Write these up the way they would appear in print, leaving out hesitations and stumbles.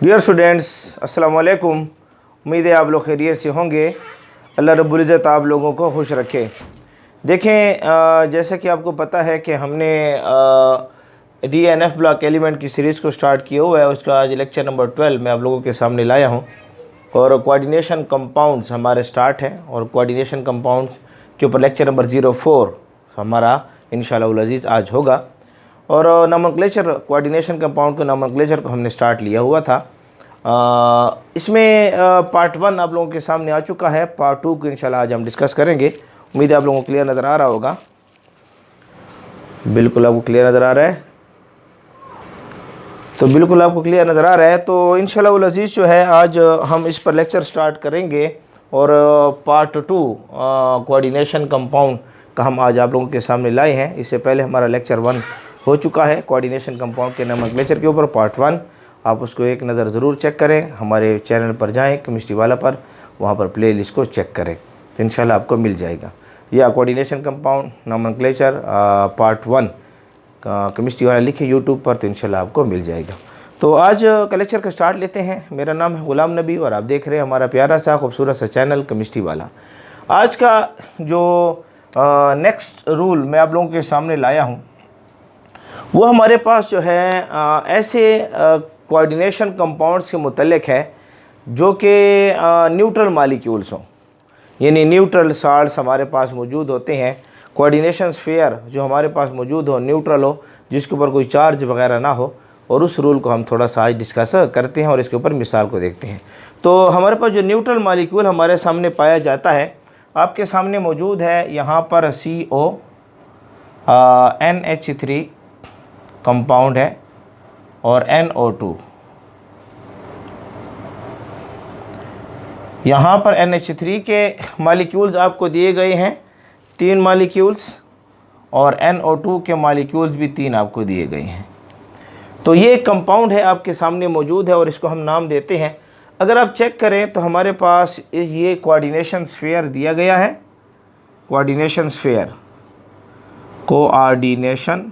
Dear students, अस्सलाम वालेकुम। उम्मीद है आप लोग खैरियत से होंगे। अल्लाह रब्बुल इज़्ज़त आप लोगों को खुश रखे। देखें, जैसा कि आपको पता है कि हमने DNF ब्लॉक एलिमेंट की सीरीज़ को स्टार्ट किया हुआ है। उसका आज लेक्चर नंबर 12 मैं आप लोगों के सामने लाया हूँ और कोऑर्डिनेशन कंपाउंड्स हमारे स्टार्ट हैं और कोऑर्डिनेशन कंपाउंड्स के ऊपर लेक्चर नंबर 04 हमारा इंशाअल्लाह अज़ीज़ आज होगा। और नोमेनक्लेचर कोऑर्डिनेशन कंपाउंड को नोमेनक्लेचर को हमने स्टार्ट लिया हुआ था। इसमें पार्ट 1 आप लोगों के सामने आ चुका है। पार्ट 2 को इंशाल्लाह आज हम डिस्कस करेंगे। उम्मीद है आप लोगों को क्लियर नज़र आ रहा होगा। बिल्कुल आपको क्लियर नज़र आ रहा है, तो बिल्कुल आपको क्लियर नज़र आ रहा है। तो इंशाल्लाह अज़ीज़ जो है आज हम इस पर लेक्चर स्टार्ट करेंगे और पार्ट 2 कोऑर्डिनेशन कंपाउंड का हम आज आप लोगों के सामने लाए हैं। इससे पहले हमारा लेक्चर 1 हो चुका है कोऑर्डिनेशन कंपाउंड के नोमेनक्लेचर के ऊपर, पार्ट 1। आप उसको एक नज़र ज़रूर चेक करें। हमारे चैनल पर जाएं केमिस्ट्री वाला पर, वहाँ पर प्ले लिस्ट को चेक करें तो इंशाल्लाह आपको मिल जाएगा। या coordination compound nomenclature part 1 chemistry वाला लिखे यूट्यूब पर, तो इंशाल्लाह आपको मिल जाएगा। तो आज का लेक्चर का स्टार्ट लेते हैं। मेरा नाम है ग़ुलाम नबी और आप देख रहे हैं हमारा प्यारा सा खूबसूरत सा चैनल केमिस्ट्री वाला। आज का जो नेक्स्ट रूल मैं आप लोगों के सामने लाया हूँ वो हमारे पास जो है ऐसे कोऑर्डिनेशन कंपाउंड्स के मुतल्लिक है जो कि न्यूट्रल मालिक्यूल्स हों, यानी न्यूट्रल साल्ट्स हमारे पास मौजूद होते हैं। कोऑर्डिनेशन स्फीयर जो हमारे पास मौजूद हो, न्यूट्रल हो, जिसके ऊपर कोई चार्ज वगैरह ना हो। और उस रूल को हम थोड़ा सा आज डिस्कस करते हैं और इसके ऊपर मिसाल को देखते हैं। तो हमारे पास जो न्यूट्रल मालिक्यूल हमारे सामने पाया जाता है, आपके सामने मौजूद है यहाँ पर CO NH3 कंपाउंड है और NO2। यहाँ पर NH3 के मालिक्यूल्स आपको दिए गए हैं 3 मालिक्यूल्स और NO2 के मालिक्यूल्स भी 3 आपको दिए गए हैं। तो ये एक कंपाउंड है आपके सामने मौजूद है और इसको हम नाम देते हैं। अगर आप चेक करें तो हमारे पास ये कोऑर्डिनेशन स्फीयर दिया गया है। कोऑर्डिनेशन स्फीयर, कोऑर्डिनेशन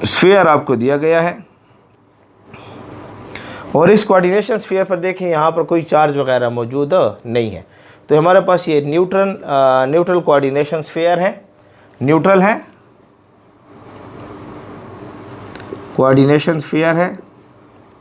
स्फीयर आपको दिया गया है और इस कोऑर्डिनेशन स्फीयर पर देखें यहाँ पर कोई चार्ज वगैरह मौजूद नहीं है। तो हमारे पास ये न्यूट्रल कोऑर्डिनेशन स्फीयर है, न्यूट्रल है, कोऑर्डिनेशन स्फीयर है,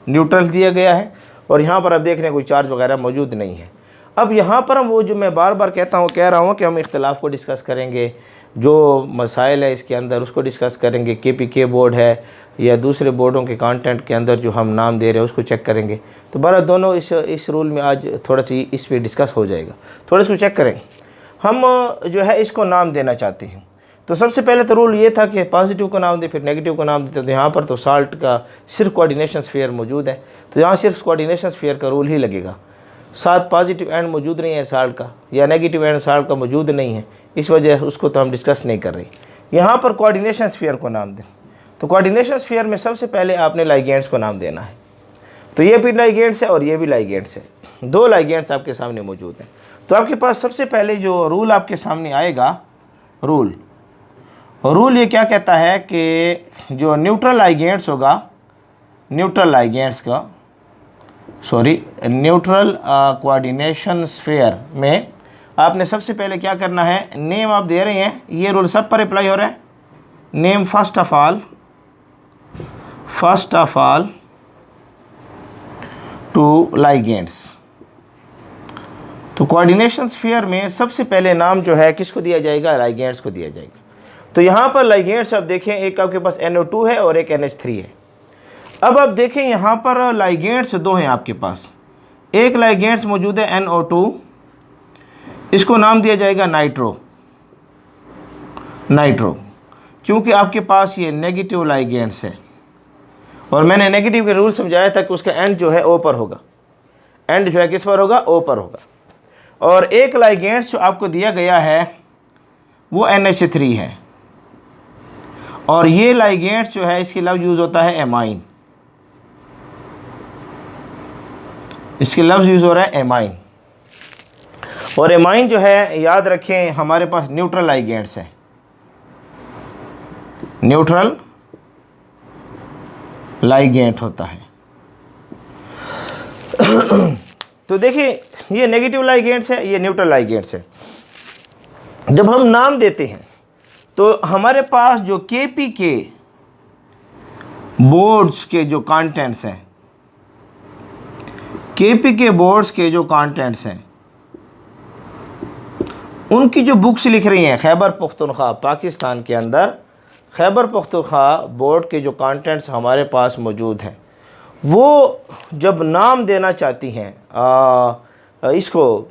न्यूट्रल दिया गया है और यहाँ पर आप देख रहे हैं कोई चार्ज वगैरह मौजूद नहीं है। अब यहाँ पर हम वो जो मैं बार बार कह रहा हूँ कि हम इख्तिलाफ़ को डिस्कस करेंगे, जो मसाइल है इसके अंदर उसको डिस्कस करेंगे। KPK बोर्ड है या दूसरे बोर्डों के कंटेंट के अंदर जो हम नाम दे रहे हैं उसको चेक करेंगे। तो बारह दोनों इस रूल में आज थोड़ा सा इस पर डिस्कस हो जाएगा। थोड़ा इसको चेक करें। हम जो है इसको नाम देना चाहते हैं। तो सबसे पहले तो रूल ये था कि पॉजिटिव को नाम दे, फिर नेगेटिव को नाम देते। तो यहाँ पर तो साल्ट का सिर्फ कोऑर्डिनेशन स्फीयर मौजूद है, तो यहाँ सिर्फ कोऑर्डिनेशन स्फीयर का रूल ही लगेगा। साथ पॉजिटिव एंड मौजूद नहीं है साल्ट का, या नेगेटिव एंड साल्ट का मौजूद नहीं है, इस वजह उसको तो हम डिस्कस नहीं कर रहे। यहाँ पर कोऑर्डिनेशन स्फीयर को नाम दें। तो कोऑर्डिनेशन स्फीयर में सबसे पहले आपने लाइगेंड्स को नाम देना है। तो ये भी लाइगेंड्स है और ये भी लाइगेंड्स है, 2 लाइगेंड्स आपके सामने मौजूद हैं। तो आपके पास सबसे पहले जो रूल आपके सामने आएगा, रूल ये क्या कहता है कि जो न्यूट्रल लाइगेंड्स होगा, न्यूट्रल कोऑर्डिनेशन स्फीयर में आपने सबसे पहले क्या करना है, नेम आप दे रहे हैं, ये रूल सब पर अप्लाई हो रहा है। Name first of all two ligands. तो कोऑर्डिनेशन स्फीयर में सबसे पहले नाम जो है किसको दिया जाएगा, लाइगेंड्स को दिया जाएगा। तो यहाँ पर लाइगेंड्स आप देखें, एक आपके पास NO2 है और एक NH3 है। अब आप देखें यहाँ पर लाइगेंड्स 2 हैं आपके पास। एक लाइगेंड्स मौजूद है NO2, इसको नाम दिया जाएगा नाइट्रो, क्योंकि आपके पास ये नेगेटिव लाइगेंड्स है और मैंने नेगेटिव के रूल समझाया था कि उसका एंड जो है O पर होगा, एंड जो है किस पर होगा, O पर होगा। और एक लाइगेंड्स जो आपको दिया गया है वो NH3 है और ये लाइगेंड्स जो है इसके लफ्ज़ यूज़ होता है एमाइन, इसके लफ्ज़ यूज़ हो रहा है एमाइन। और एमाइन जो है याद रखें हमारे पास न्यूट्रल लाइगेंड्स है, न्यूट्रल लाइगेंट होता है। तो देखिए ये नेगेटिव लाइगेंड्स है, ये न्यूट्रल लाइगेंड्स है। जब हम नाम देते हैं तो हमारे पास जो KPK बोर्ड्स के जो कंटेंट्स हैं, KPK बोर्ड्स के जो कंटेंट्स हैं, उनकी जो बुक्स लिख रही हैं खैबर पख्तूनख्वा पाकिस्तान के अंदर, खैबर पख्तूनख्वा बोर्ड के जो कंटेंट्स हमारे पास मौजूद हैं, वो जब नाम देना चाहती हैं इसको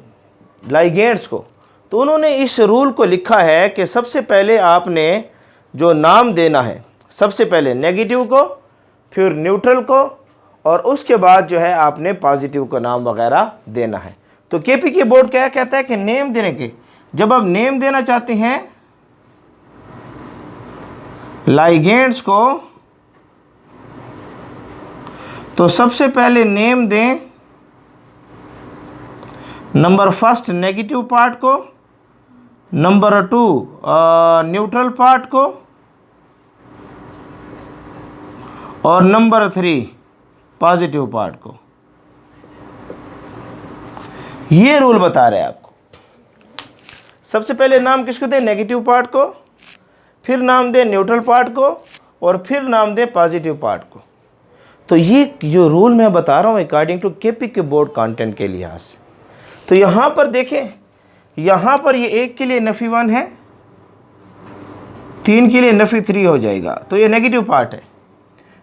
लाइगेंड्स को, तो उन्होंने इस रूल को लिखा है कि सबसे पहले आपने जो नाम देना है, सबसे पहले नेगेटिव को, फिर न्यूट्रल को, और उसके बाद जो है आपने पॉजिटिव को नाम वगैरह देना है। तो KPK बोर्ड क्या कहता है कि नेम देने के, जब आप नेम देना चाहते हैं लाइगेंड्स को, तो सबसे पहले नेम दें नंबर फर्स्ट नेगेटिव पार्ट को, नंबर 2 न्यूट्रल पार्ट को, और नंबर 3 पॉजिटिव पार्ट को। ये रूल बता रहे हैं आपको। सबसे पहले नाम किसको दें? नेगेटिव पार्ट को, फिर नाम दें न्यूट्रल पार्ट को, और फिर नाम दें पॉजिटिव पार्ट को। तो ये जो रूल मैं बता रहा हूँ according to KPK board content के लिहाज से। तो यहाँ पर देखें, यहाँ पर ये 1 के लिए नफ़ी 1 है, 3 के लिए नफ़ी 3 हो जाएगा, तो ये नेगेटिव पार्ट है।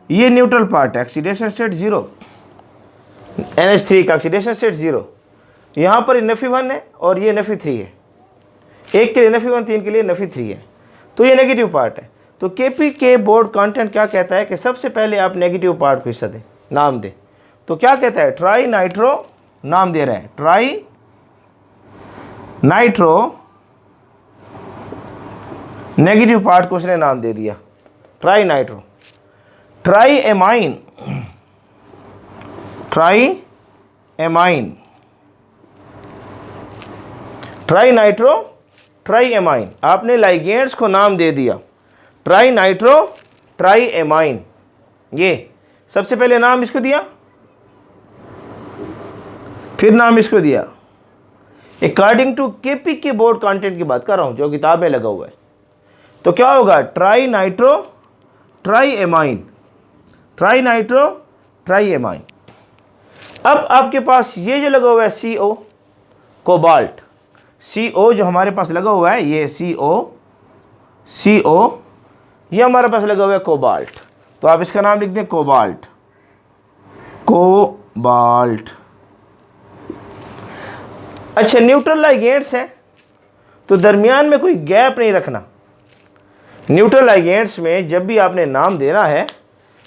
ये न्यूट्रल पार्ट है, ऑक्सीडेशन स्टेट 0, NH3 का ऑक्सीडेशन स्टेट 0। यहाँ पर नफ़ी 1 है और ये नफ़ी 3 है, 1 के लिए नफ़ी 1, 3 के लिए नफ़ी 3 है, तो ये नेगेटिव पार्ट है। तो KPK बोर्ड कंटेंट क्या कहता है कि सबसे पहले आप नेगेटिव पार्ट को हिस्सा दें, नाम दें। तो क्या कहता है? ट्राई नाइट्रो नाम दे रहे हैं, ट्राई नाइट्रो, नेगेटिव पार्ट को उसने नाम दे दिया tri nitro. Try amine, try amine, tri nitro, try amine, आपने लाइगेंड्स को नाम दे दिया ट्राई नाइट्रो, ट्राई एमाइन। ये सबसे पहले नाम इसको दिया, फिर नाम इसको दिया। According to KPK board content की बात कर रहा हूं, जो किताब में लगा हुआ है। तो क्या होगा? Tri nitro, try amine, tri nitro, try amine. अब आपके पास ये जो लगा हुआ है CO, कोबाल्ट, CO जो हमारे पास लगा हुआ है, ये CO, ये हमारे पास लगा हुआ है कोबाल्ट। तो आप इसका नाम लिख दें कोबाल्ट, कोबाल्ट। अच्छा, न्यूट्रल लाइगेंड्स है तो दरमियान में कोई गैप नहीं रखना। न्यूट्रल लाइगेंड्स में जब भी आपने नाम देना है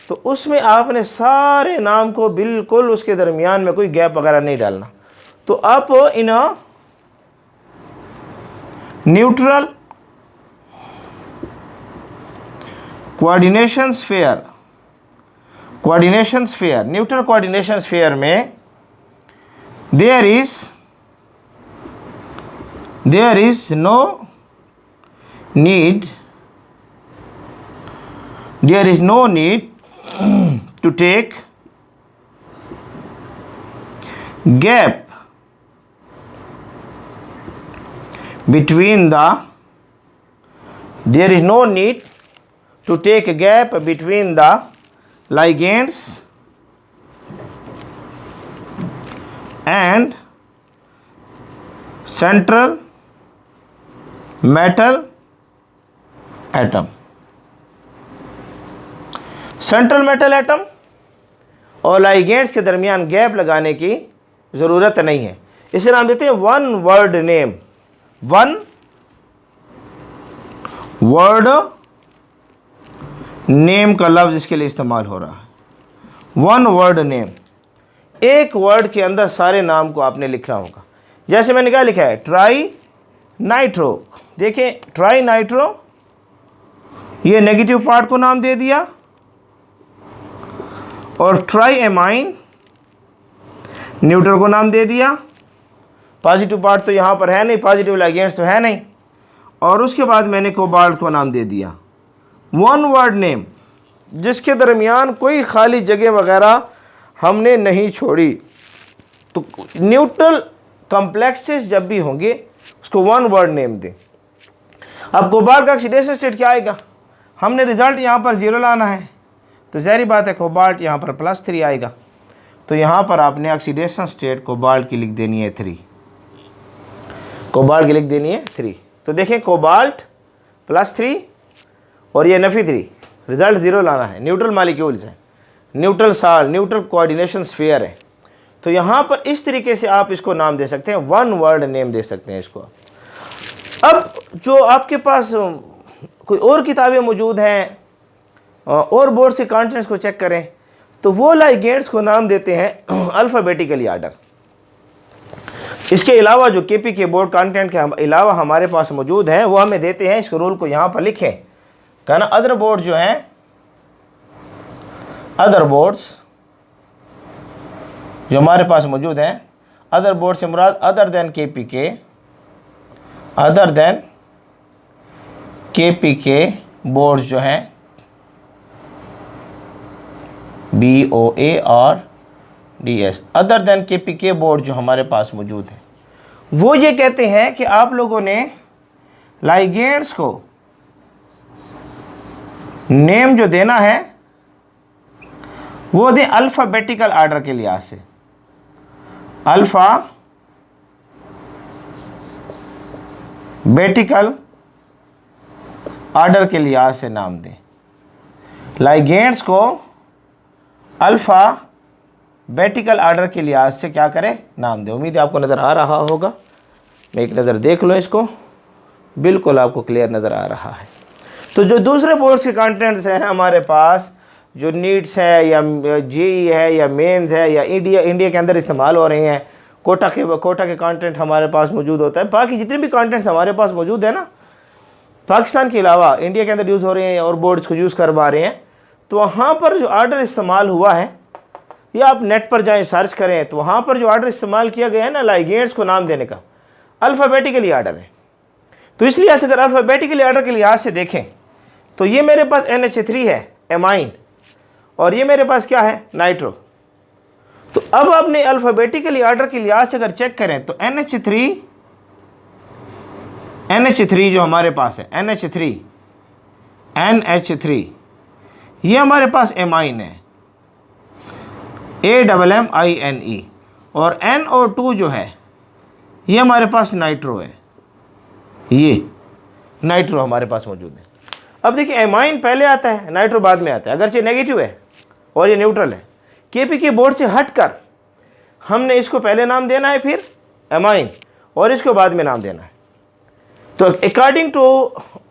तो उसमें आपने सारे नाम को बिल्कुल उसके दरमियान में कोई गैप वगैरह नहीं डालना। तो आप इन neutral coordination sphere, neutral coordination sphere में there is no need to take gap between the there is no need to take a gap between the ligands and central metal atom। Central metal atom और ligands के दरमियान gap लगाने की ज़रूरत नहीं है। इसे नाम देते हैं one word name, one word name का लफ्ज़ इसके लिए इस्तेमाल हो रहा है। वन वर्ड नेम, एक वर्ड के अंदर सारे नाम को आपने लिखना होगा। जैसे मैंने क्या लिखा है? Tri nitro. देखिए ट्राई नाइट्रो, ये नेगेटिव पार्ट को नाम दे दिया, और ट्राई एमाइन न्यूट्रल को नाम दे दिया। पॉजिटिव पार्ट तो यहाँ पर है नहीं, पॉजिटिव लाइगेंड्स तो है नहीं। और उसके बाद मैंने कोबाल्ट को नाम दे दिया। वन वर्ड नेम जिसके दरमियान कोई खाली जगह वगैरह हमने नहीं छोड़ी। तो न्यूट्रल कॉम्प्लेक्सेस जब भी होंगे उसको वन वर्ड नेम दें। अब कोबाल्ट का ऑक्सीडेशन स्टेट क्या आएगा, हमने रिजल्ट यहाँ पर 0 लाना है, तो ज़ाहिर बात है कोबाल्ट यहाँ पर +3 आएगा। तो यहाँ पर आपने ऑक्सीडेशन स्टेट कोबाल्ट की लिख देनी है 3, कोबाल्ट की लिख देनी है 3। तो देखें कोबाल्ट +3 और ये -3, रिजल्ट 0 लाना है। न्यूट्रल मालिक्यूल्स हैं, neutral salt, neutral coordination sphere है। तो यहाँ पर इस तरीके से आप इसको नाम दे सकते हैं, वन वर्ड नेम दे सकते हैं इसको। अब जो आपके पास कोई और किताबें मौजूद हैं और बोर्ड से कंटेंट्स को चेक करें तो वो लाइगेंड्स को नाम देते हैं अल्फ़ाबेटिकली आर्डर। इसके अलावा जो KPK बोर्ड कंटेंट के अलावा हमारे पास मौजूद है वो हमें देते हैं, इसके रूल को यहाँ पर लिखें, कहना अदर बोर्ड जो हैं, अदर बोर्ड्स जो हमारे पास मौजूद हैं, अदर बोर्ड से मुराद other than KPK, other than KPK boards जो हैं BOARDS, other than KPK board जो हमारे पास मौजूद है, वो ये कहते हैं कि आप लोगों ने लाइगेंड्स को नेम जो देना है वो दें अल्फ़ाबेटिकल आर्डर के लिहाज से, अल्फ़ाबेटिकल आर्डर के लिहाज से नाम दें। लाइगेंड्स को अल्फ़ाबेटिकल आर्डर के लिहाज से क्या करें, नाम दें। उम्मीद है आपको नज़र आ रहा होगा, मैं एक नज़र देख लो इसको, बिल्कुल आपको क्लियर नज़र आ रहा है। तो जो दूसरे बोर्ड्स के कंटेंट्स हैं हमारे पास, जो नीट्स है या JEE है या मेंस है या इंडिया के अंदर इस्तेमाल हो रहे हैं, कोटा के कंटेंट हमारे पास मौजूद होता है। बाकी जितने भी कंटेंट्स हमारे पास मौजूद है ना, पाकिस्तान के अलावा इंडिया के अंदर यूज़ हो रहे हैं और बोर्ड्स को यूज़ करवा रहे हैं, तो वहाँ पर जो आर्डर इस्तेमाल हुआ है, या आप नेट पर जाएं सर्च करें तो वहाँ पर जो आर्डर इस्तेमाल किया गया है ना लाइगेंड्स को नाम देने का, अल्फ़ाबेटिकली आर्डर है। तो इसलिए अगर अल्फ़ाबेटिकली आर्डर के लिहाज से देखें तो ये मेरे पास NH3 है एमाइन, और ये मेरे पास क्या है, नाइट्रो। तो अब आपने अल्फ़ाबेटिकली आर्डर के लिहाज से अगर चेक करें तो NH3 जो हमारे पास है, NH3 ये हमारे पास एमाइन है, AMMINE, और NO2 जो है ये हमारे पास नाइट्रो है, ये नाइट्रो हमारे पास मौजूद है। अब देखिए एमाइन पहले आता है, नाइट्रो बाद में आता है, अगरचे नेगेटिव है और ये न्यूट्रल है। KPK बोर्ड से हटकर हमने इसको पहले नाम देना है, फिर एमाइन, और इसको बाद में नाम देना है। तो according to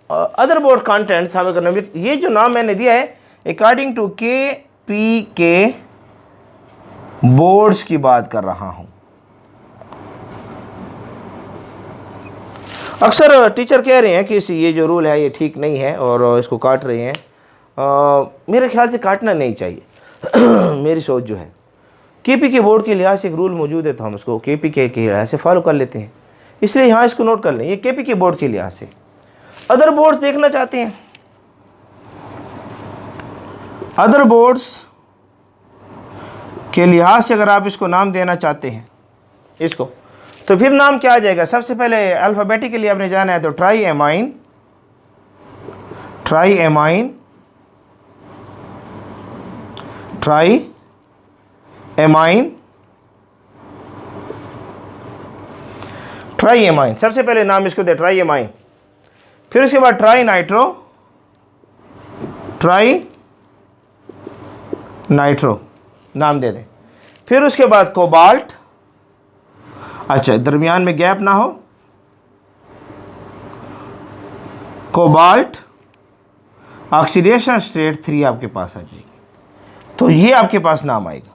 other board contents हमें करना, ये जो नाम मैंने दिया है अकॉर्डिंग टू KPK बोर्ड्स की बात कर रहा हूं। अक्सर टीचर कह रहे हैं कि ये जो रूल है ये ठीक नहीं है और इसको काट रहे हैं। मेरे ख्याल से काटना नहीं चाहिए। मेरी सोच जो है, KPK बोर्ड के लिहाज से एक रूल मौजूद है तो हम उसको KPK के लिहाज से फॉलो कर लेते हैं, इसलिए यहाँ इसको नोट कर लें, ये KPK बोर्ड के लिहाज से। अदर बोर्ड्स देखना चाहते हैं, अदर बोर्ड्स के लिहाज से अगर आप इसको नाम देना चाहते हैं इसको, तो फिर नाम क्या आ जाएगा। सबसे पहले अल्फ़ाबेटिकली आपने जाना है तो ट्राई एमाइन, सबसे पहले नाम इसको दे ट्राई एमाइन। फिर उसके बाद ट्राई नाइट्रो नाम दे दें। फिर उसके बाद कोबाल्ट, अच्छा दरमियान में गैप ना हो, कोबाल्ट ऑक्सीडेशन स्टेट 3 आपके पास आ जाएगी, तो ये आपके पास नाम आएगा।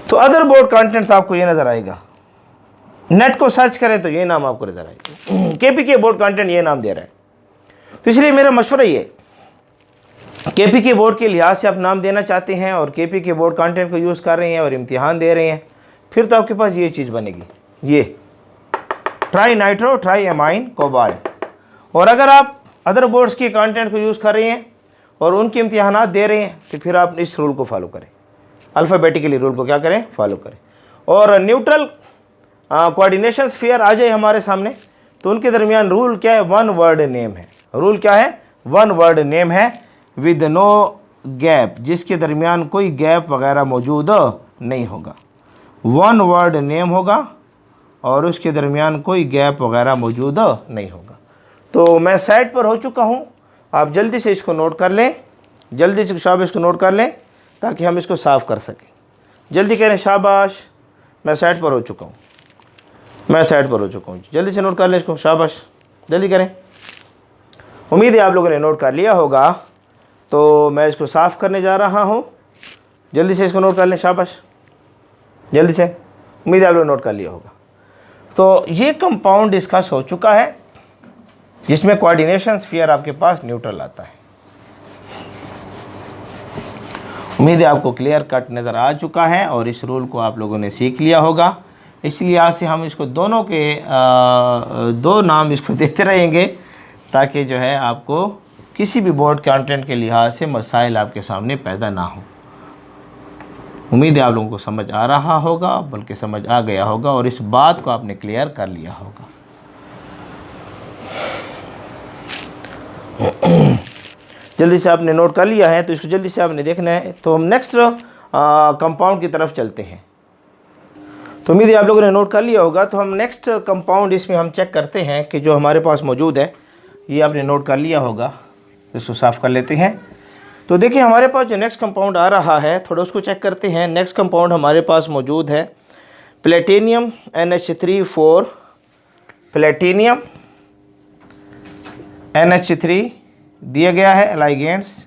तो अदर बोर्ड कंटेंट्स आपको ये नज़र आएगा, नेट को सर्च करें तो ये नाम आपको नज़र आएगा। KPK बोर्ड कंटेंट ये नाम दे रहा है, तो इसलिए मेरा मशवरा ये, KPK बोर्ड के लिहाज से आप नाम देना चाहते हैं और KPK बोर्ड कंटेंट को यूज़ कर रहे हैं और इम्तिहान दे रहे हैं, फिर तो आपके पास ये चीज़ बनेगी, ये tri nitro, try amine, cobalt. और अगर आप अदर बोर्ड्स के कंटेंट को यूज़ कर रहे हैं और उनके इम्तिहानात दे रहे हैं तो फिर आप इस रूल को फॉलो करें, अल्फ़ाबेटिकली रूल को क्या करें, फॉलो करें। और न्यूट्रल कोऑर्डिनेशन स्फीयर आ जाए हमारे सामने, तो उनके दरमियान रूल क्या है, वन वर्ड नेम है। रूल क्या है, वन वर्ड नेम है विद नो गैप, जिसके दरमियान कोई गैप वगैरह मौजूद नहीं होगा। वन वर्ड नेम होगा और उसके दरमियान कोई गैप वगैरह मौजूद नहीं होगा। तो मैं साइड पर हो चुका हूँ, आप जल्दी से इसको नोट कर लें, जल्दी से शाबाश इसको नोट कर लें ताकि हम इसको साफ़ कर सकें। जल्दी करें, शाबाश। मैं साइड पर हो चुका हूँ, मैं साइड पर हो चुका हूँ, जल्दी से नोट कर लें इसको, शाबाश, जल्दी करें। उम्मीद है आप लोगों ने नोट कर लिया होगा, तो मैं इसको साफ़ करने जा रहा हूँ। जल्दी से इसको नोट कर लें, शाबाश, जल्दी से। उम्मीद है आप लोगों ने नोट कर लिया होगा। तो ये कंपाउंड डिस्कस हो चुका है जिसमें कोऑर्डिनेशन स्फीयर आपके पास न्यूट्रल आता है। उम्मीद है आपको क्लियर कट नज़र आ चुका है और इस रूल को आप लोगों ने सीख लिया होगा। इसलिए आज से हम इसको दोनों के दो नाम इसको देते रहेंगे ताकि जो है आपको किसी भी बोर्ड कंटेंट के लिहाज से मसाइल आपके सामने पैदा ना हो। उम्मीद है आप लोगों को समझ आ रहा होगा, बल्कि समझ आ गया होगा और इस बात को आपने क्लियर कर लिया होगा। जल्दी से आपने नोट कर लिया है तो इसको जल्दी से आपने देखना है। तो हम नेक्स्ट कंपाउंड की तरफ चलते हैं। तो उम्मीद है आप लोगों ने नोट कर लिया होगा। तो हम नेक्स्ट कंपाउंड इसमें हम चेक करते हैं कि जो हमारे पास मौजूद है, ये आपने नोट कर लिया होगा। इसको साफ़ कर लेते हैं। तो देखिए हमारे पास जो नेक्स्ट कंपाउंड आ रहा है, थोड़ा उसको चेक करते हैं। नेक्स्ट कंपाउंड हमारे पास मौजूद है प्लेटिनियम NH3 प्लेटिनियम NH3 दिया गया है लाइगेंड्स,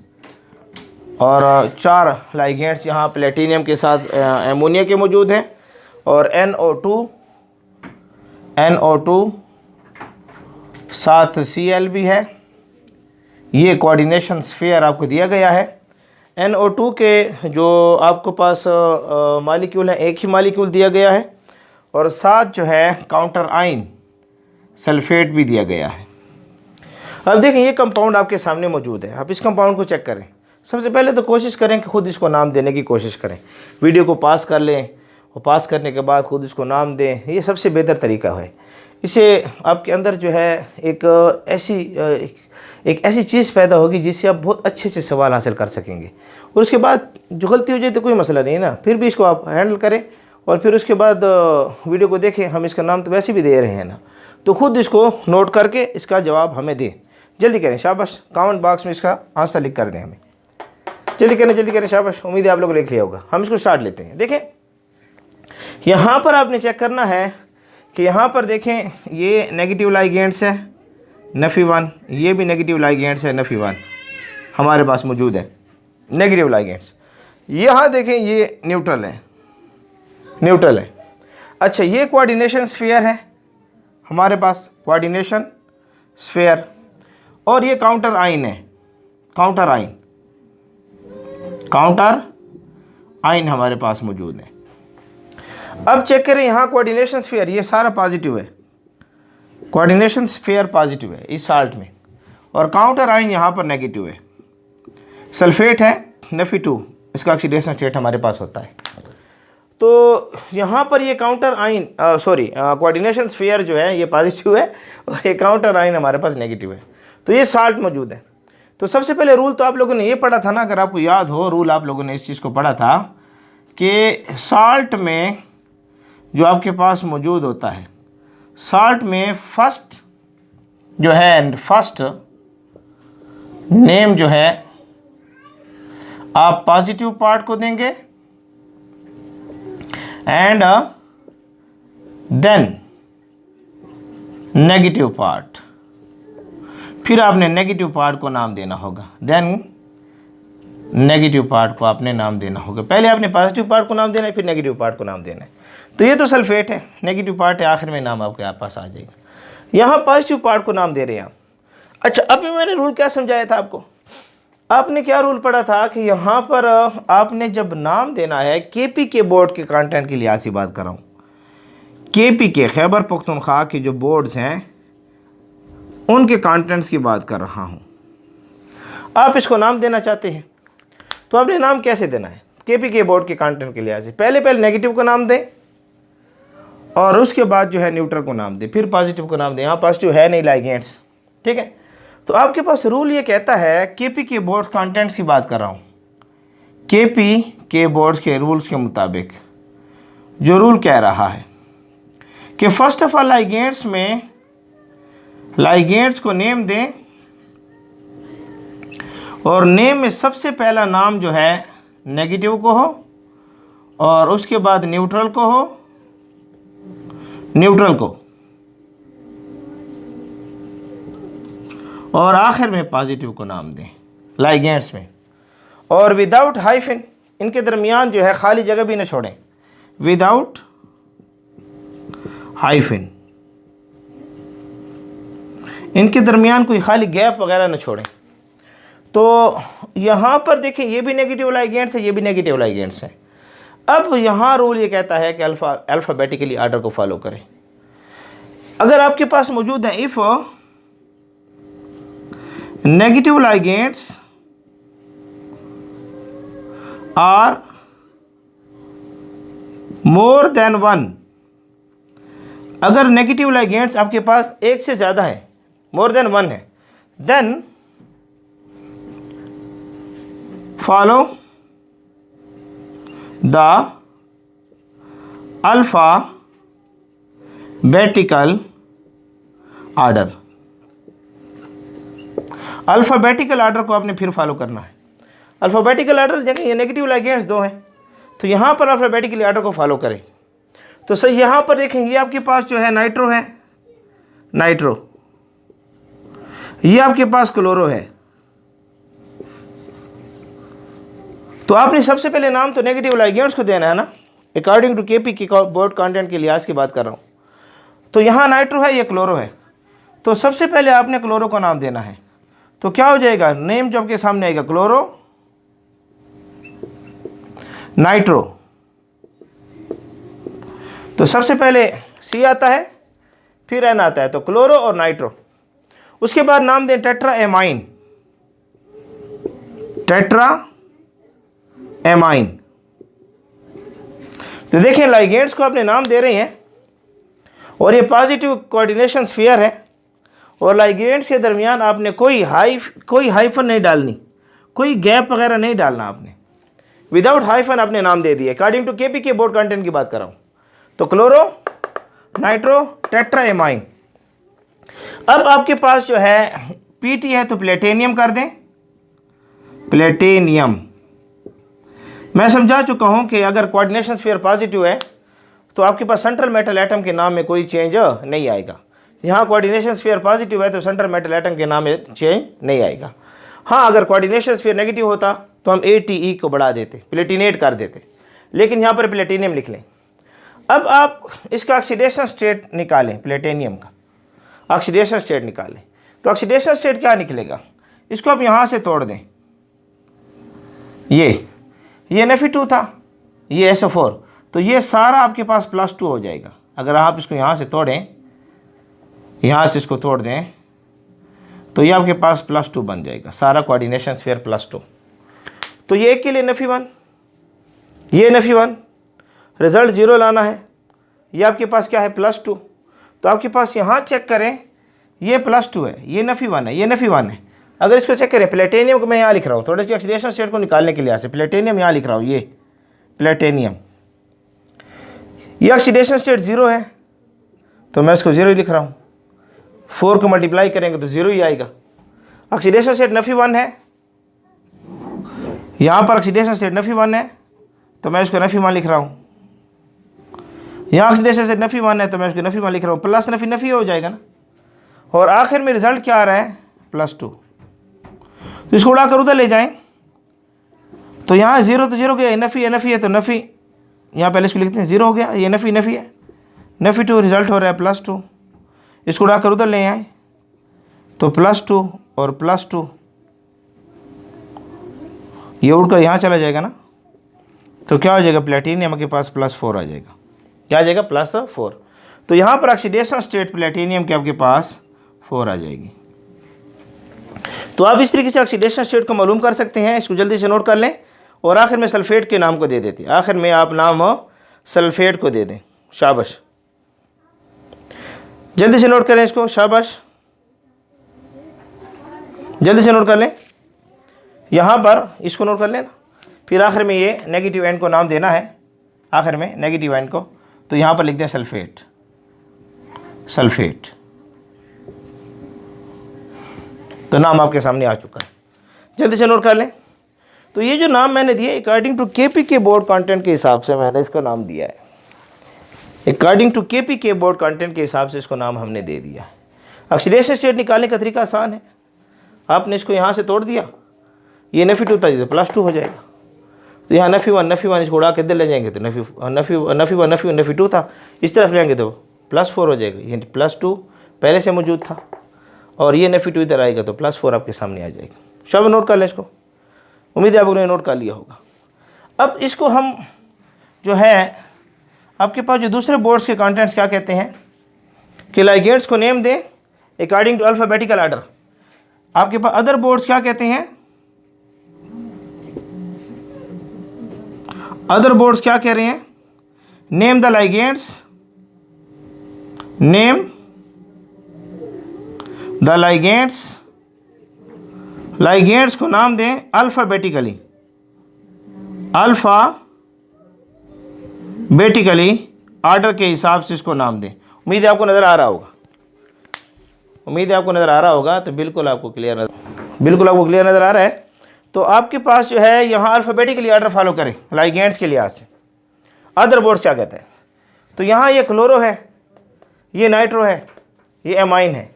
और 4 लाइगेंड्स यहाँ प्लेटिनियम के साथ एमोनिया के मौजूद हैं, और NO2 साथ Cl भी है। ये कोऑर्डिनेशन स्फीयर आपको दिया गया है। NO2 के जो आपको पास मालिक्यूल है, एक ही मालिक्यूल दिया गया है, और साथ जो है काउंटर आइन सल्फेट भी दिया गया है। अब देखें ये कंपाउंड आपके सामने मौजूद है। आप इस कंपाउंड को चेक करें। सबसे पहले तो कोशिश करें कि ख़ुद इसको नाम देने की कोशिश करें। वीडियो को पास कर लें और पास करने के बाद ख़ुद इसको नाम दें, ये सबसे बेहतर तरीका है। इससे आपके अंदर जो है एक ऐसी चीज़ पैदा होगी जिससे आप बहुत अच्छे से सवाल हासिल कर सकेंगे। और उसके बाद जो गलती हो जाए तो कोई मसला नहीं है ना, फिर भी इसको आप हैंडल करें और फिर उसके बाद वीडियो को देखें। हम इसका नाम तो वैसे भी दे रहे हैं ना, तो ख़ुद इसको नोट करके इसका जवाब हमें दें। जल्दी करें, शाबाश। कमेंट बॉक्स में इसका आंसर लिख कर दें हमें। जल्दी करें, शाबाश। उम्मीद है आप लोग लिख लिया होगा। हम इसको स्टार्ट लेते हैं। देखें यहाँ पर आपने चेक करना है कि यहाँ पर देखें ये नेगेटिव लाइगेंड्स है Nfe1, ये भी नेगेटिव लाइगेंड्स है Nfe1 हमारे पास मौजूद है, नेगेटिव लाइगेंड्स। यहाँ देखें ये न्यूट्रल है। अच्छा, ये कोऑर्डिनेशन स्फीयर है हमारे पास, कोऑर्डिनेशन स्फीयर, और ये काउंटर आइन है, काउंटर आइन हमारे पास मौजूद है। अब चेक करें यहाँ कोऑर्डिनेशन स्फीयर, ये सारा पॉजिटिव है, कोऑर्डिनेशन स्फीयर पॉजिटिव है इस साल्ट में, और काउंटर आइन यहाँ पर नेगेटिव है। सल्फेट है Nfe2, इसका ऑक्सीडेशन स्टेट हमारे पास होता है। तो यहाँ पर ये काउंटर आइन कोऑर्डिनेशन स्फीयर जो है ये पॉजिटिव है और ये काउंटर आइन हमारे पास नेगेटिव है। तो ये साल्ट मौजूद है। तो सबसे पहले रूल तो आप लोगों ने ये पढ़ा था ना, अगर आपको याद हो, रूल आप लोगों ने इस चीज़ को पढ़ा था कि साल्ट में जो आपके पास मौजूद होता है, साल्ट में फर्स्ट जो है, फर्स्ट नेम जो है आप पॉजिटिव पार्ट को देंगे एंड देन नेगेटिव पार्ट, फिर आपने नेगेटिव पार्ट को नाम देना होगा, देन नेगेटिव पार्ट को आपने नाम देना होगा। पहले आपने पॉजिटिव पार्ट को नाम देना है, फिर नेगेटिव पार्ट को नाम देना है। तो ये तो सल्फेट है, नेगेटिव पार्ट है, आखिर में नाम आपके पास आ जाएगा। यहाँ पॉजिटिव पार्ट को नाम दे रहे हैं आप। अच्छा, अभी मैंने रूल क्या समझाया था आपको? आपने क्या रूल पढ़ा था कि यहाँ पर आपने जब नाम देना है, केपी के बोर्ड के कंटेंट की लिहाज से बात कर रहा हूँ, केपी के खैबर पख्तूनख्वा के जो बोर्ड्स हैं उनके कंटेंट्स की बात कर रहा हूँ। आप इसको नाम देना चाहते हैं तो आपने नाम कैसे देना है? केपी के बोर्ड के कंटेंट के लिहाज से पहले नेगेटिव को नाम दें, और उसके बाद जो है न्यूट्रल को नाम दें, फिर पॉजिटिव को नाम दें। यहाँ पॉजिटिव है नहीं लाइगेंड्स, ठीक है। तो आपके पास रूल ये कहता है, केपी के बोर्ड कंटेंट्स की बात कर रहा हूँ, केपी के बोर्ड के रूल्स के मुताबिक जो रूल कह रहा है कि फर्स्ट ऑफ ऑल लाइगेंड्स में लाइगेंड्स को नेम दें और नेम में सबसे पहला नाम जो है नेगेटिव को हो और उसके बाद न्यूट्रल को हो, न्यूट्रल को, और आखिर में पॉजिटिव को नाम दें लाइगेंड्स में। और विदाउट हाइफन, इनके दरमियान जो है खाली जगह भी न छोड़ें, विदाउट हाइफन, इनके दरमियान कोई खाली गैप वगैरह न छोड़ें। तो यहाँ पर देखें, ये भी नेगेटिव लाइगेंड्स है, ये भी नेगेटिव लाइगेंड्स है। अब यहाँ रूल ये कहता है कि अल्फ़ाबेटिकली आर्डर को फॉलो करें। अगर आपके पास मौजूद है if negative ligands are more than one, अगर नेगेटिव लाइगेंड्स आपके पास एक से ज़्यादा है, मोर देन वन है, then follow the alphabetical order. Alphabetical order को आपने फिर फॉलो करना है। अल्फ़ाबेटिकल आर्डर देखें, ये नेगेटिव लाइगेंड्स दो हैं, तो यहाँ पर अल्फ़ाबेटिकल आर्डर को फॉलो करें। तो सही यहाँ पर देखें, ये आपके पास जो है नाइट्रो है, नाइट्रो, ये आपके पास क्लोरो है। तो आपने सबसे पहले नाम तो नेगेटिव लाइगेंड्स को देना है ना, अकॉर्डिंग टू केपी की बोर्ड कंटेंट के लिहाज की बात कर रहा हूँ। तो यहाँ नाइट्रो है, ये क्लोरो है, तो सबसे पहले आपने क्लोरो का नाम देना है। तो क्या हो जाएगा, नेम जो आपके सामने आएगा क्लोरो नाइट्रो। तो सबसे पहले सी आता है, फिर एन आता है, तो क्लोरो और नाइट्रो। उसके बाद नाम दें टेट्रा एमाइन, टेट्रा एमाइन। तो देखें, लाइगेंड्स को आपने नाम दे रहे हैं और ये पॉजिटिव कोऑर्डिनेशन स्फीयर है और लाइगेंड्स के दरमियान आपने कोई हाइफन नहीं डालनी, कोई गैप वगैरह नहीं डालना आपने, विदाउट हाइफन आपने नाम दे दिया। अकॉर्डिंग टू केपी के बोर्ड कंटेंट की बात कर रहा हूँ। तो क्लोरो नाइट्रो टेट्रा एमाइन। अब आपके पास जो है पीटी है, तो प्लेटेनियम कर दें, प्लेटेनियम। मैं समझा चुका हूँ कि अगर कोऑर्डिनेशन स्फीयर पॉजिटिव है तो आपके पास सेंट्रल मेटल एटम के नाम में कोई चेंज नहीं आएगा। यहाँ कोऑर्डिनेशन स्फीयर पॉजिटिव है तो सेंट्रल मेटल एटम के नाम में चेंज नहीं आएगा। हाँ, अगर कोऑर्डिनेशन स्फीयर नेगेटिव होता तो हम ATE को बढ़ा देते, प्लेटिनेट कर देते, लेकिन यहाँ पर प्लेटिनियम लिख लें। अब आप इसका ऑक्सीडेशन स्टेट निकालें, प्लेटिनियम का ऑक्सीडेशन स्टेट निकालें। तो ऑक्सीडेशन स्टेट क्या निकलेगा, इसको आप यहाँ से तोड़ दें, ये Fe2 था, ये SO4, तो ये सारा आपके पास +2 हो जाएगा। अगर आप इसको यहाँ से तोड़ें, यहाँ से इसको तोड़ दें, तो ये आपके पास +2 बन जाएगा, सारा कोऑर्डिनेशन स्फीयर +2। तो ये एक के लिए Fe1, ये Fe1, रिज़ल्ट 0 लाना है। ये आपके पास क्या है, +2। तो आपके पास यहाँ चेक करें, ये +2 है, ये Fe1 है, ये Fe1 है। अगर इसको चेक करें, प्लेटेनियम को मैं यहाँ लिख रहा हूँ, थोड़ा सी ऑक्सीडेशन स्टेट को निकालने के लिए से प्लेटेनियम यहाँ लिख रहा हूँ, ये प्लेटेनियम, ये ऑक्सीडेशन स्टेट 0 है, तो मैं इसको 0 ही लिख रहा हूँ। 4 को मल्टीप्लाई करेंगे तो 0 ही आएगा। ऑक्सीडेशन स्टेट Fe1 है, यहाँ पर ऑक्सीडेशन स्टेट Fe1 है, तो मैं इसको Fe1 लिख रहा हूँ। यहाँ ऑक्सीडेशन स्टेट Fe1 है, तो मैं इसको Fe1 लिख रहा हूँ, प्लस Fe हो जाएगा ना। और आखिर में रिजल्ट क्या आ रहा है, +2। तो इसको उड़ाकर उधर ले जाएं, तो यहाँ 0 तो 0 गया, Fe है, तो Fe यहाँ पहले इसको लिखते हैं, 0 हो गया, ये Fe है, Fe2 रिजल्ट हो रहा है +2। इसको उड़ाकर उधर ले आए, तो +2 और +2, ये उड़कर यहाँ चला जाएगा ना, तो क्या हो जाएगा, प्लेटिनियम के पास +4 आ जाएगा। क्या आ जाएगा, +4। तो यहाँ पर ऑक्सीडेशन स्टेट प्लेटिनियम के आपके पास 4 आ जाएगी। तो आप इस तरीके से ऑक्सीडेशन स्टेट को मालूम कर सकते हैं। इसको जल्दी से नोट कर लें और आखिर में सल्फेट के नाम को दे देते हैं। आखिर में आप नाम सल्फेट को दे दें, शाबाश। जल्दी से नोट करें इसको, शाबाश, जल्दी से नोट कर लें। यहाँ पर इसको नोट कर लेना। फिर आखिर में ये नेगेटिव एंड को नाम देना है, आखिर में नेगेटिव एंड को, तो यहाँ पर लिख दें सल्फेट, सल्फेट। तो नाम आपके सामने आ चुका है, जल्दी से नोट कर लें। तो ये जो नाम मैंने दिया according to KPK board content के हिसाब से मैंने इसको नाम दिया है। According to KPK board content के हिसाब से इसको नाम हमने दे दिया है। ऑक्सीडेशन स्टेट निकालने का तरीका आसान है। आपने इसको यहाँ से तोड़ दिया, ये नफ़ी 2 था, तो +2 हो जाएगा। तो यहाँ नफ़ी 1 इसको उड़ा के इधर ले जाएंगे तो नफ़ी 2 था, इस तरफ लेंगे तो +4 हो जाएगा। ये +2 पहले से मौजूद था और ये नफ़ी 2 इधर आएगा तो +4 आपके सामने आ जाएगा। सब नोट कर लें इसको, उम्मीद है आप लोगों ने नोट कर लिया होगा। अब इसको हम जो है आपके पास जो दूसरे बोर्ड्स के कंटेंट्स क्या कहते हैं कि लाइगेंड्स को नेम दें अकॉर्डिंग टू अल्फ़ाबेटिकल आर्डर। आपके पास अदर बोर्ड्स क्या कहते हैं, अदर बोर्ड्स क्या कह रहे हैं, name the ligands, name the ligands, ligands को नाम दें अल्फ़ाबेटिकली, अल्फ़ाबेटिकली आर्डर के हिसाब से इसको नाम दें। उम्मीद है आपको नज़र आ रहा होगा, उम्मीद है आपको नज़र आ रहा होगा। तो बिल्कुल आपको क्लियर नज़र आ रहा है। तो आपके पास जो है यहाँ अल्फ़ाबेटिकली आर्डर फॉलो करें लाइगेंड्स के लिहाज से। अदर बोर्ड्स क्या कहते हैं, तो यहाँ ये क्लोरो है, ये नाइट्रो है, ये एमाइन है,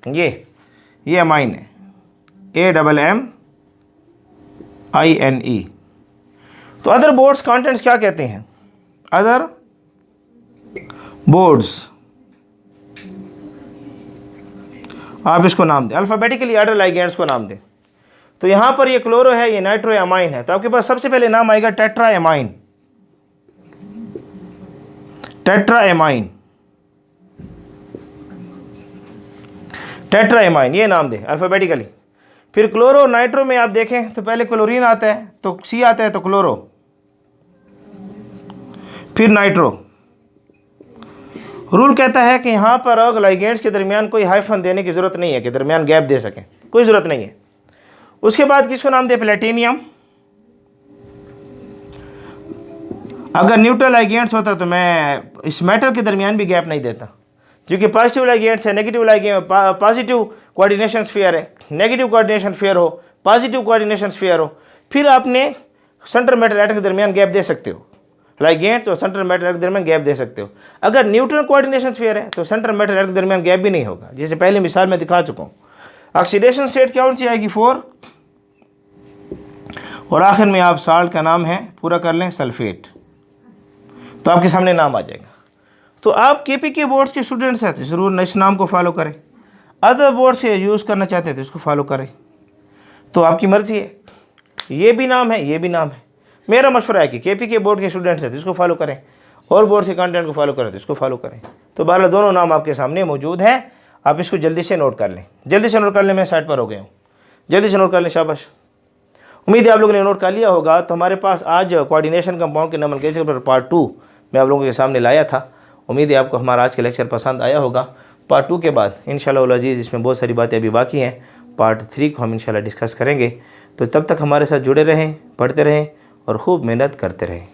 ये एमाइन है, AMMINE। तो अदर बोर्ड्स कंटेंट्स क्या कहते हैं, अदर बोर्ड्स आप इसको नाम दें अल्फ़ाबेटिकली आर्डर लाइगेंड्स को नाम दें। तो यहाँ पर ये क्लोरो है, ये नाइट्रो एमाइन है, तो आपके पास सबसे पहले नाम आएगा tetra amine, tetra amine, tetra amine, ये नाम दें अल्फ़ाबेटिकली। फिर क्लोरो नाइट्रो में आप देखें तो पहले क्लोरीन आता है तो सी आता है तो क्लोरो, फिर नाइट्रो। रूल कहता है कि यहाँ पर लाइगेंड्स के दरमियान कोई हाइफन देने की ज़रूरत नहीं है कि दरमियान गैप दे सकें, कोई ज़रूरत नहीं है। उसके बाद किसको नाम दे, प्लेटिनियम। अगर न्यूट्रल लाइगेंड्स होता तो मैं इस मेटल के दरमियान भी गैप नहीं देता, क्योंकि पॉजिटिव लाइगेंड्स है, negative ligand, positive coordination sphere है, नेगेटिव कोऑर्डिनेशन स्फीयर हो, पॉजिटिव कोऑर्डिनेशन स्फीयर हो, फिर आपने सेंटर मेटल एटम के दरमियान गैप दे सकते हो, लाइगेंड और सेंटर मेटल एटम के दरमियान गैप दे सकते हो। अगर न्यूट्रल कोऑर्डिनेशन स्फीयर है तो सेंटर मेटल एटम के दरमियान गैप भी नहीं होगा, जैसे पहले मिसाल में दिखा चुका हूँ। ऑक्सीडेशन स्टेट क्या सी आएगी 4, और आखिर में आप साल्ट का नाम है पूरा कर लें सल्फेट, तो आपके सामने नाम आ जाएगा। तो आप केपीके बोर्ड्स के स्टूडेंट्स हैं तो ज़रूर इस नाम को फॉलो करें, अदर बोर्ड से यूज़ करना चाहते हैं तो इसको फॉलो करें, तो आपकी मर्ज़ी है। ये भी नाम है, ये भी नाम है। मेरा मशवरा है कि केपीके बोर्ड के स्टूडेंट्स हैं तो इसको फॉलो करें, और बोर्ड के कंटेंट को फॉलो करें तो इसको फॉलो करें। तो बहरहाल दोनों नाम आपके सामने मौजूद हैं, आप इसको जल्दी से नोट कर लें, जल्दी से नोट कर लें। मैं साइड पर हो गया हूँ, जल्दी से नोट कर लें, शाबाश। उम्मीद है आप लोगों ने नोट कर लिया होगा। तो हमारे पास आज कोऑर्डिनेशन कंपाउंड के नोमेनक्लेचर पर पार्ट 2 मैं आप लोगों के सामने लाया था। उम्मीद है आपको हमारा आज का लेक्चर पसंद आया होगा। पार्ट 2 के बाद इंशाअल्लाह अज़ीज़ इसमें बहुत सारी बातें अभी बाकी हैं, पार्ट 3 को हम इंशाअल्लाह डिस्कस करेंगे। तो तब तक हमारे साथ जुड़े रहें, पढ़ते रहें और खूब मेहनत करते रहें।